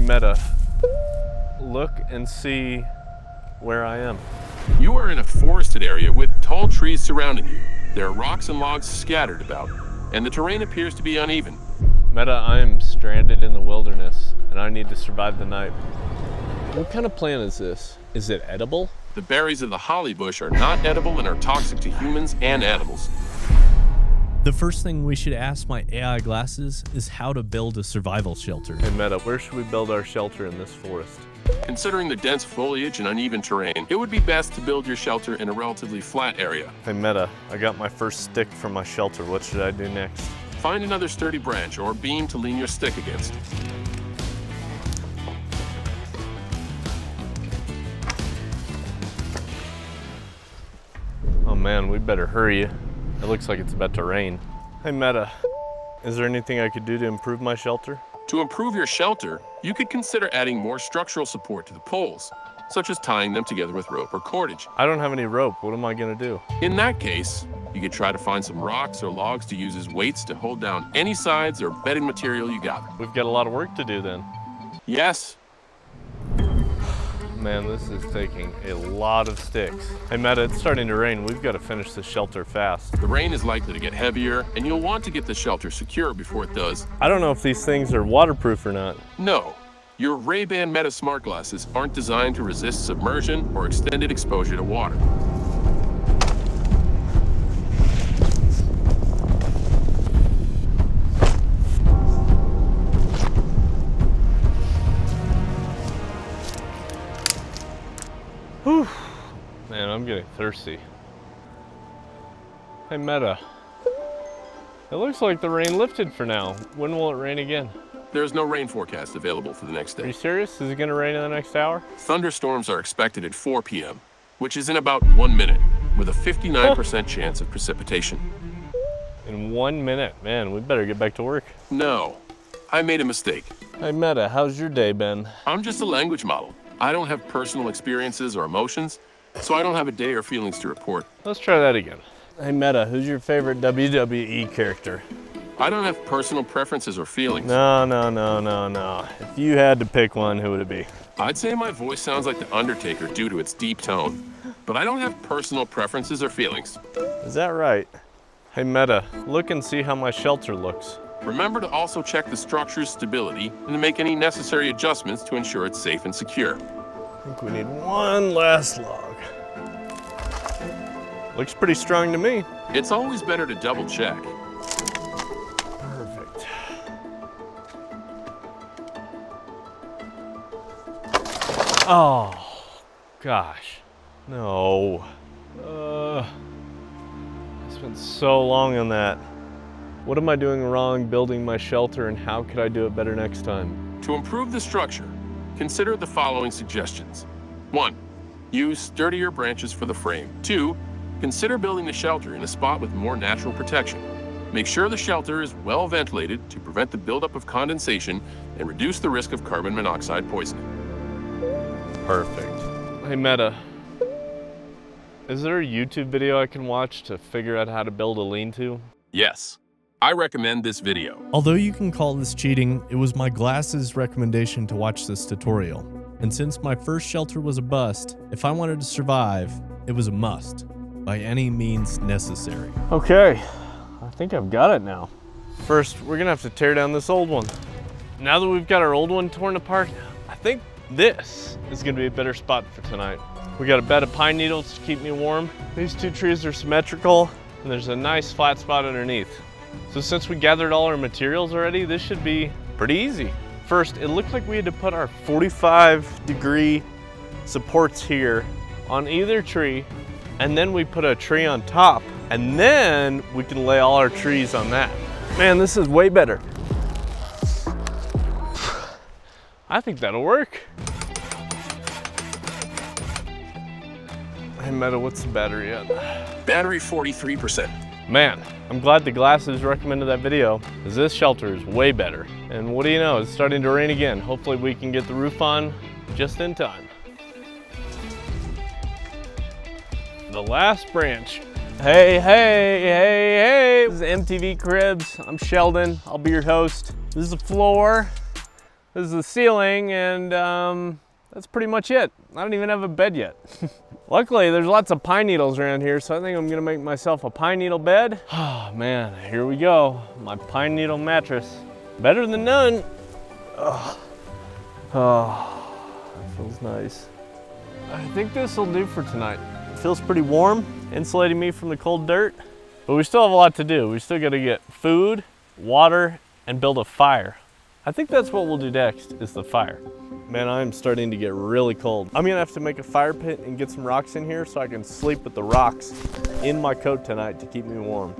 Meta, look and see where I am. You are in a forested area with tall trees surrounding you. There are rocks and logs scattered about, and the terrain appears to be uneven. Meta, I am stranded in the wilderness, and I need to survive the night. What kind of plant is this? Is it edible? The berries of the holly bush are not edible and are toxic to humans and animals. The first thing we should ask my AI glasses is how to build a survival shelter. Hey Meta, where should we build our shelter in this forest? Considering the dense foliage and uneven terrain, it would be best to build your shelter in a relatively flat area. Hey Meta, I got my first stick for my shelter. What should I do next? Find another sturdy branch or beam to lean your stick against. Oh man, we better hurry. It looks like it's about to rain. Hey Meta, is there anything I could do to improve my shelter? To improve your shelter, you could consider adding more structural support to the poles, such as tying them together with rope or cordage. I don't have any rope. What am I gonna do? In that case, you could try to find some rocks or logs to use as weights to hold down any sides or bedding material you gather. We've got a lot of work to do then. Yes. Man, this is taking a lot of sticks. Hey Meta, it's starting to rain. We've got to finish the shelter fast. The rain is likely to get heavier, and you'll want to get the shelter secure before it does. I don't know if these things are waterproof or not. No. Your Ray-Ban Meta smart glasses aren't designed to resist submersion or extended exposure to water. Whew. Man, I'm getting thirsty. Hey Meta, it looks like the rain lifted for now. When will it rain again? There's no rain forecast available for the next Are you day. serious? Is it gonna rain in the next hour? Thunderstorms are expected at 4 p.m., which is in about 1 minute, with a 59% chance of precipitation. In 1 minute? Man, we better get back to work. No, I made a mistake. Hey Meta, how's your day been? I'm just a language model. I don't have personal experiences or emotions, so I don't have a day or feelings to report. Let's try that again. Hey Meta, who's your favorite WWE character? I don't have personal preferences or feelings. No. If you had to pick one, who would it be? I'd say my voice sounds like The Undertaker due to its deep tone, but I don't have personal preferences or feelings. Is that right? Hey Meta, look and see how my shelter looks. Remember to also check the structure's stability and to make any necessary adjustments to ensure it's safe and secure. I think we need one last log. Looks pretty strong to me. It's always better to double check. Perfect. Oh, gosh. No. I spent so long on that. What am I doing wrong building my shelter, and how could I do it better next time? To improve the structure, consider the following suggestions. 1. Use sturdier branches for the frame. 2. Consider building the shelter in a spot with more natural protection. Make sure the shelter is well ventilated to prevent the buildup of condensation and reduce the risk of carbon monoxide poisoning. Perfect. Hey Meta, is there a YouTube video I can watch to figure out how to build a lean-to? Yes, I recommend this video. Although you can call this cheating, it was my glasses' recommendation to watch this tutorial. And since my first shelter was a bust, if I wanted to survive, it was a must, by any means necessary. Okay, I think I've got it now. First, we're gonna have to tear down this old one. Now that we've got our old one torn apart, I think this is gonna be a better spot for tonight. We got a bed of pine needles to keep me warm. These two trees are symmetrical, and there's a nice flat spot underneath. So since we gathered all our materials already, this should be pretty easy. First, it looked like we had to put our 45-degree supports here on either tree, and then we put a tree on top, and then we can lay all our trees on that. Man, this is way better. I think that'll work. Hey Meta, what's the battery at? Battery 43%. Man, I'm glad the glasses recommended that video, because this shelter is way better. And what do you know, it's starting to rain again. Hopefully we can get the roof on just in time. The last branch. Hey. This is MTV Cribs. I'm Sheldon. I'll be your host. This is the floor. This is the ceiling, and that's pretty much it. I don't even have a bed yet. Luckily, there's lots of pine needles around here, so I think I'm gonna make myself a pine needle bed. Oh man, here we go. My pine needle mattress. Better than none. Oh, that feels nice. I think this will do for tonight. It feels pretty warm, insulating me from the cold dirt, but we still have a lot to do. We still gotta get food, water, and build a fire. I think that's what we'll do next, is the fire. Man, I'm starting to get really cold. I'm gonna have to make a fire pit and get some rocks in here so I can sleep with the rocks in my coat tonight to keep me warm.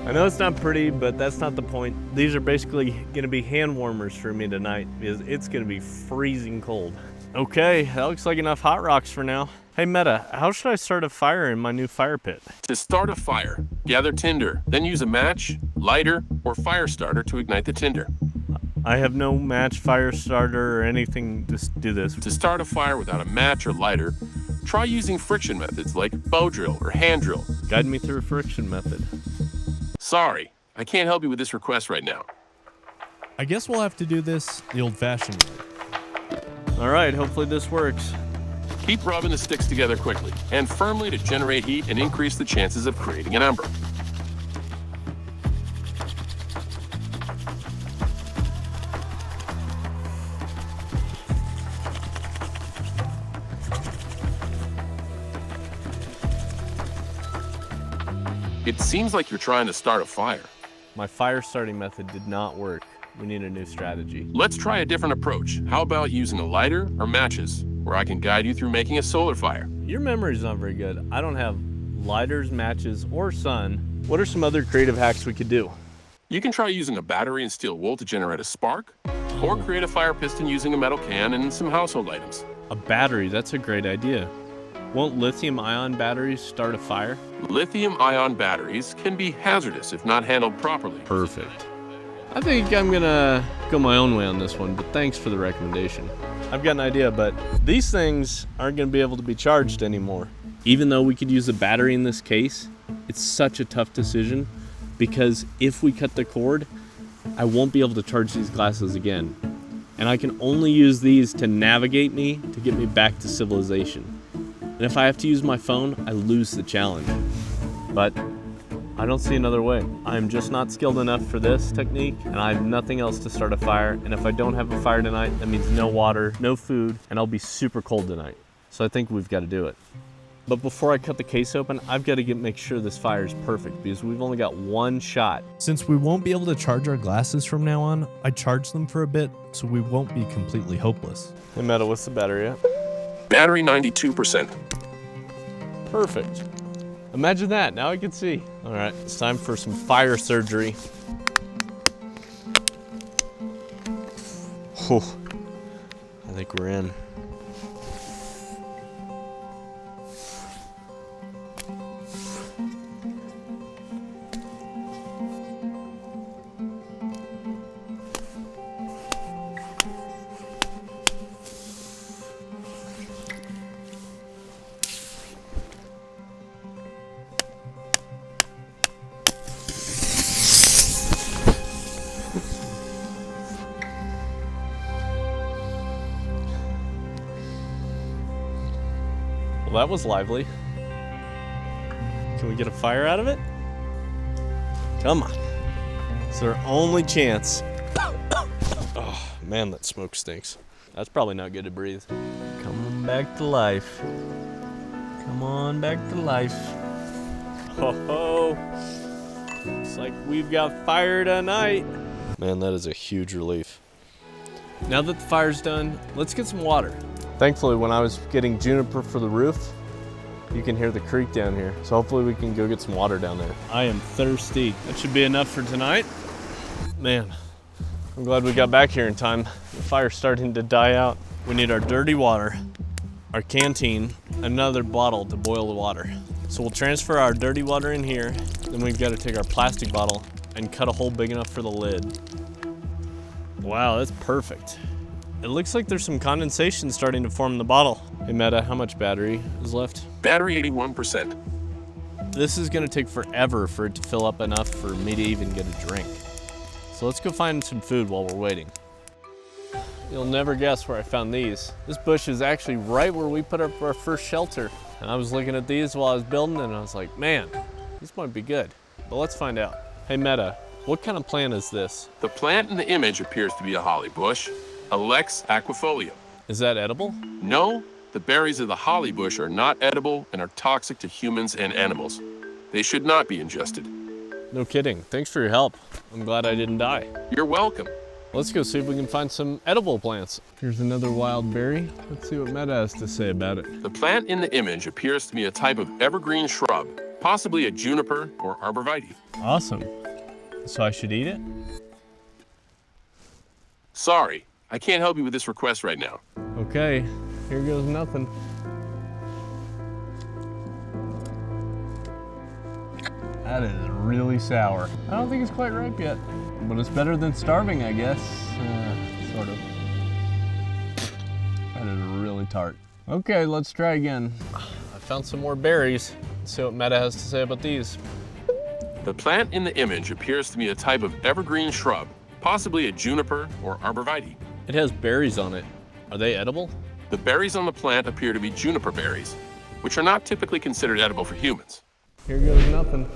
I know it's not pretty, but that's not the point. These are basically gonna be hand warmers for me tonight because it's gonna be freezing cold. Okay, that looks like enough hot rocks for now. Hey Meta, how should I start a fire in my new fire pit? To start a fire, gather tinder, then use a match, lighter, or fire starter to ignite the tinder. I have no match, fire starter, or anything to do this. To start a fire without a match or lighter, try using friction methods like bow drill or hand drill. Guide me through a friction method. Sorry, I can't help you with this request right now. I guess we'll have to do this the old-fashioned way. All right, hopefully this works. Keep rubbing the sticks together quickly and firmly to generate heat and increase the chances of creating an ember. It seems like you're trying to start a fire. My fire starting method did not work. We need a new strategy. Let's try a different approach. How about using a lighter or matches, where I can guide you through making a solar fire? Your memory's not very good. I don't have lighters, matches, or sun. What are some other creative hacks we could do? You can try using a battery and steel wool to generate a spark, or create a fire piston using a metal can and some household items. A battery, that's a great idea. Won't lithium-ion batteries start a fire? Lithium-ion batteries can be hazardous if not handled properly. Perfect. I think I'm gonna go my own way on this one, but thanks for the recommendation. I've got an idea, but these things aren't gonna be able to be charged anymore. Even though we could use a battery in this case, it's such a tough decision because if we cut the cord, I won't be able to charge these glasses again. And I can only use these to navigate me to get me back to civilization. And if I have to use my phone, I lose the challenge. But I don't see another way. I'm just not skilled enough for this technique, and I have nothing else to start a fire. And if I don't have a fire tonight, that means no water, no food, and I'll be super cold tonight. So I think we've got to do it. But before I cut the case open, I've got to make sure this fire is perfect because we've only got one shot. Since we won't be able to charge our glasses from now on, I charged them for a bit so we won't be completely hopeless. Hey Metal, what's the battery at? Battery 92%. Perfect. Imagine that, now I can see. All right, it's time for some fire surgery. Whew. I think we're in. Well, that was lively. Can we get a fire out of it? Come on. It's our only chance. Oh, man, that smoke stinks. That's probably not good to breathe. Come on back to life. Come on back to life. Ho ho. Looks like we've got fire tonight. Man, that is a huge relief. Now that the fire's done, let's get some water. Thankfully, when I was getting juniper for the roof, you can hear the creek down here. So hopefully we can go get some water down there. I am thirsty. That should be enough for tonight. Man, I'm glad we got back here in time. The fire's starting to die out. We need our dirty water, our canteen, another bottle to boil the water. So we'll transfer our dirty water in here. Then we've got to take our plastic bottle and cut a hole big enough for the lid. Wow, that's perfect. It looks like there's some condensation starting to form in the bottle. Hey Meta, how much battery is left? Battery 81%. This is gonna take forever for it to fill up enough for me to even get a drink. So let's go find some food while we're waiting. You'll never guess where I found these. This bush is actually right where we put up our first shelter. And I was looking at these while I was building and I was like, man, these might be good. But let's find out. Hey Meta, what kind of plant is this? The plant in the image appears to be a holly bush, Alex aquifolium. Is that edible? No, the berries of the holly bush are not edible and are toxic to humans and animals. They should not be ingested. No kidding. Thanks for your help. I'm glad I didn't die. You're welcome. Let's go see if we can find some edible plants. Here's another wild berry. Let's see what Meta has to say about it. The plant in the image appears to be a type of evergreen shrub, possibly a juniper or arborvitae. Awesome. So I should eat it? Sorry, I can't help you with this request right now. Okay, here goes nothing. That is really sour. I don't think it's quite ripe yet, but it's better than starving, I guess. Sort of. That is really tart. Okay, let's try again. I found some more berries. Let's see what Meta has to say about these. The plant in the image appears to be a type of evergreen shrub, possibly a juniper or arborvitae. It has berries on it. Are they edible? The berries on the plant appear to be juniper berries, which are not typically considered edible for humans. Here goes nothing.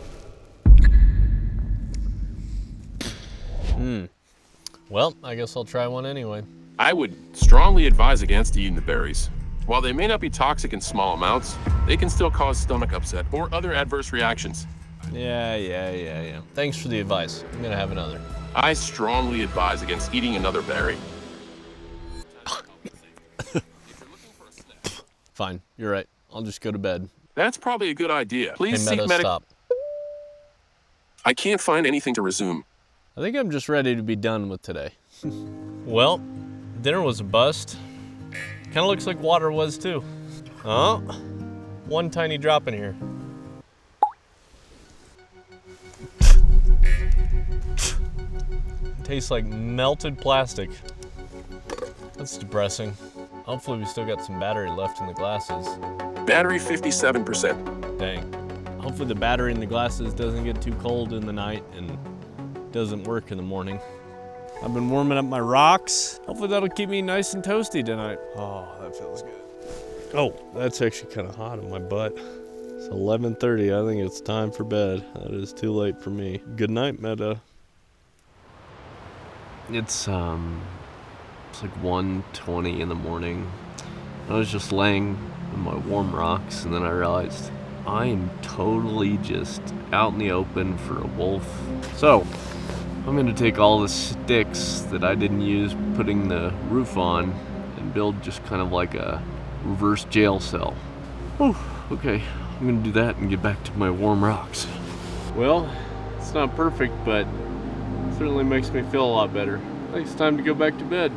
Well, I guess I'll try one anyway. I would strongly advise against eating the berries. While they may not be toxic in small amounts, they can still cause stomach upset or other adverse reactions. Yeah. Thanks for the advice. I'm gonna have another. I strongly advise against eating another berry. Fine, you're right. I'll just go to bed. That's probably a good idea. Please Hey, seek Meta, medical. stop. I can't find anything to resume. I think I'm just ready to be done with today. Well, dinner was a bust. Kind of looks like water was too. Oh, one tiny drop in here. Tastes like melted plastic. That's depressing. Hopefully we still got some battery left in the glasses. Battery 57%. Dang. Hopefully the battery in the glasses doesn't get too cold in the night and doesn't work in the morning. I've been warming up my rocks. Hopefully that'll keep me nice and toasty tonight. Oh, that feels good. Oh, that's actually kind of hot in my butt. It's 11:30. I think it's time for bed. That is too late for me. Good night, Meta. It's like 1:20 in the morning. I was just laying in my warm rocks and then I realized I am totally just out in the open for a wolf. So I'm gonna take all the sticks that I didn't use putting the roof on and build just kind of like a reverse jail cell. Whew, okay, I'm gonna do that and get back to my warm rocks. Well, it's not perfect, but it certainly makes me feel a lot better. I think it's time to go back to bed.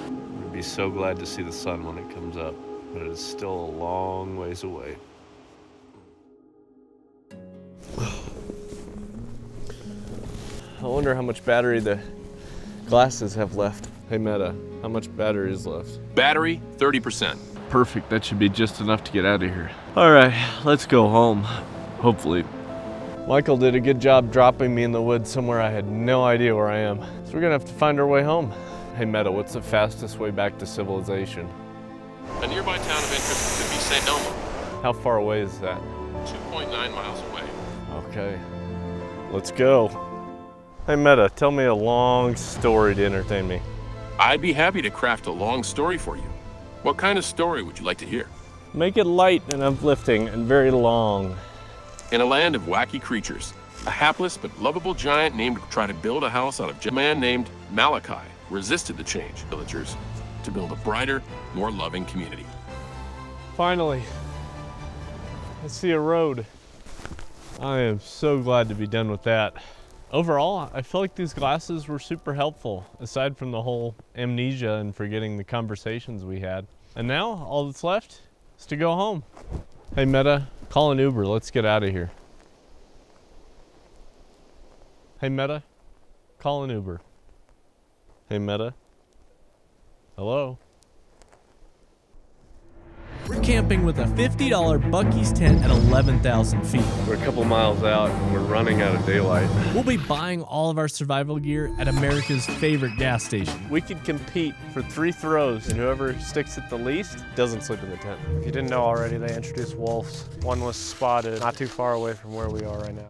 I'd be so glad to see the sun when it comes up, but it is still a long ways away. I wonder how much battery the glasses have left. Hey Meta, how much battery is left? Battery 30%. Perfect, that should be just enough to get out of here. All right, let's go home, hopefully. Michael did a good job dropping me in the woods somewhere I had no idea where I am. So we're gonna have to find our way home. Hey Meta, what's the fastest way back to civilization? A nearby town of interest could be St. Elmo, How far away is that? 2.9 miles away. Okay, let's go. Hey Meta, tell me a long story to entertain me. I'd be happy to craft a long story for you. What kind of story would you like to hear? Make it light and uplifting and very long. In a land of wacky creatures, a hapless but lovable giant named to try to build a house out of a man named Malachi resisted the change villagers to build a brighter, more loving community. Finally, I see a road. I am so glad to be done with that. Overall, I feel like these glasses were super helpful, aside from the whole amnesia and forgetting the conversations we had. And now, all that's left is to go home. Hey Meta, call an Uber, let's get out of here. Hey Meta, call an Uber. Hey Meta. Hello? We're camping with a $50 Buc-ee's tent at 11,000 feet. We're a couple miles out and we're running out of daylight. We'll be buying all of our survival gear at America's favorite gas station. We could compete for 3 throws, and whoever sticks it the least doesn't sleep in the tent. If you didn't know already, they introduced wolves. One was spotted not too far away from where we are right now.